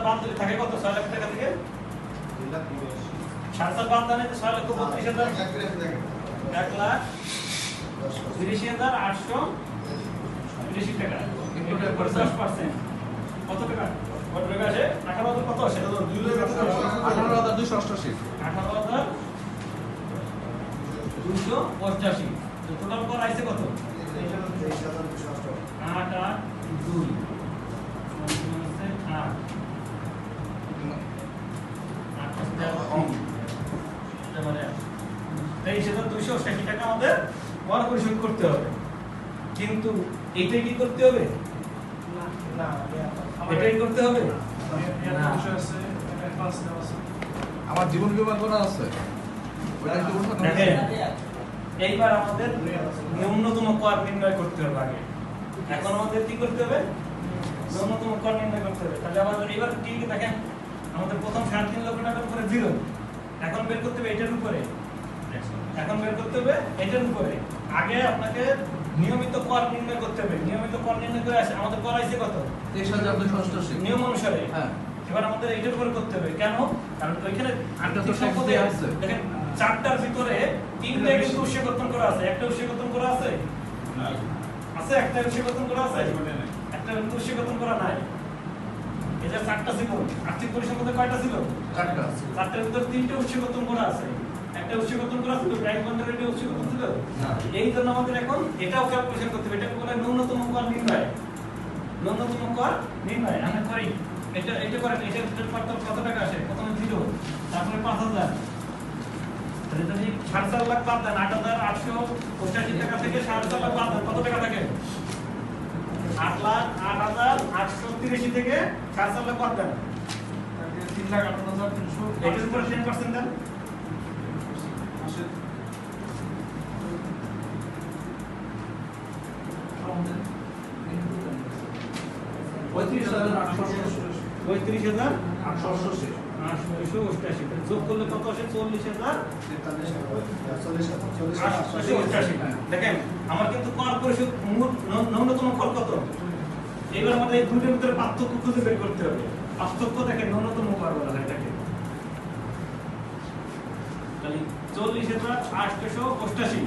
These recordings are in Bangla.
4,000 বাদ দিলে থাকে কত? 6 লাখ টাকা থেকে 4,500 বাদ দানে 6,32,000 1,30,880 টাকা। একটু 10% কত টাকা? কত টাকা আসে? 18,000 কত আসে? 18,288 18,288। তো টোটাল কর আইছে কত? 8 আর 2 হচ্ছে 8 মানে 23,280 টাকা আমাদের কর পরিশোধ করতে হবে। কিন্তু এইটাই কি করতে হবে? না এটাই করতে হবে না। আমার জীবন বীমা করা আছে ওটা কি উঠা দেখেন এইবার আমাদের ন্যূনতম কর নির্ণয় করতে হবে আগে। এখন আমাদের কি করতে হবে? ন্যূনতম কর নির্ণয় করতে হবে। তাহলে আমাদের এবার কি দেখেন আমাদের প্রথম 3.5 লক্ষ টাকার উপরে জিরো। এখন বের করতে হবে এটার উপরে। এখন বের করতে হবে এটার উপরে। আগে আপনাকে নিয়মিত কর নির্ণয় করতে হবে। নিয়মিত কর নির্ণয় করে আসে আমাদের কর আইছে কত? 23,288 নিয়ম অনুসারে। হ্যাঁ এবার আমাদের এইটার উপরে করতে হবে। কেন? কারণ ওইখানে আটটা তো সম্পদে আছে। দেখেন চারটার ভিতরে তিনটা কিন্তু উৎসেকর্তন করা আছে। একটা উৎসেকর্তন করা আছে? আছে একটা উৎসেকর্তন করা আছে? একটা কিন্তু উৎসেকর্তন করা নাই। এই যে চারটা ছিল আর্থিক পরিসংখ্যানে কয়টা ছিল? চারটা চারটার ভিতরে তিনটা উৎসেকর্তন করা আছে। একটা উৎসেকর্তন করা ছিল ব্যাংক বন্ডের এটা উৎসেকর্তন ছিল না এই জন্য আমাদের এখন এটাও ক্যালকুলেশন করতে হবে। এটাকে বলে ন্যূনতম কর নির্ণয়। ন্যূনতম কর নির্ণয় আমরা করি। এটা করেন এটার কত টাকা আসে? প্রথমে 0 তারপরে 5,000 তাহলে যদি 4.5 লাখ বাদ দেন 8,885 টাকা থেকে 4.5 লাখ বাদ দেন কত টাকা থাকে? 8,08,883 থেকে 4.5 লাখ বাদ দেন 3,58,300 এটার উপরে 10% দেন। আসে 35,888 যোগ করলে কত আসে? 40,888। দেখেন আমার কিন্তু কর পরিশোধ ন্যূনতম কর কত? এবার আমাদের এই দুটোর ভিতরে পার্থক্য খুঁজে বের করতে হবে। পার্থক্য দেখেন ন্যূনতম কর বলা হয় এটাকে। তাহলে 40,888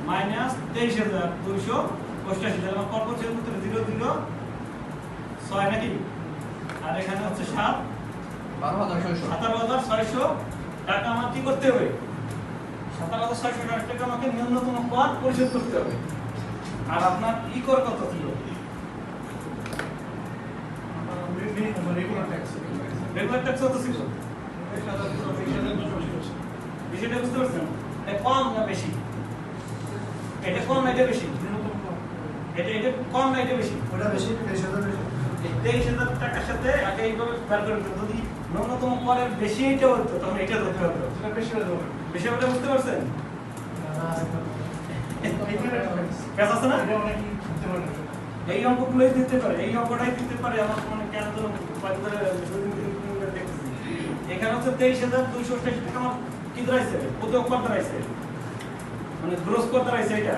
মাইনাস 23,288 তাহলে আমার কর পরিশোধ ভিতরে 0,0,6 নাকি? আর এখানে হচ্ছে 7 12,600 17,600 টাকা আমার কি করতে হবে? 17,600 টাকা আমাকে ন্যূনতম কর পরিশোধ করতে হবে। আর আপনার ই কর কত ছিল? রেগুলার ট্যাক্স রেগুলার ট্যাক্স কত ছিল? বিষয়টা বুঝতে পারছেন? এটা কম না বেশি? এটা কম না এটা বেশি? এটা কম না এটা বেশি? ওটা বেশি 23,000 টাকার সাথে আগে এইভাবে বের করে নিতে। যদি ন্যূনতম করের বেশি এটা হতো তখন এটা ধরতে হবে। এটা বেশি হয়ে যাবে বেশি হলে বুঝতে পারছেন? ক্যাশ আছে না? এটা অনেক করতে পারে এই অঙ্কগুলোই দিতে পারে। এই অঙ্কটাই দিতে পারে আমার মানে কেন তো দেখতেছি। এখানে হচ্ছে 23,288 টাকা আমার কি দাঁড়াইছে? প্রতি অঙ্ক দাঁড়াইছে মানে গ্রোস কর দাঁড়াইছে এটা।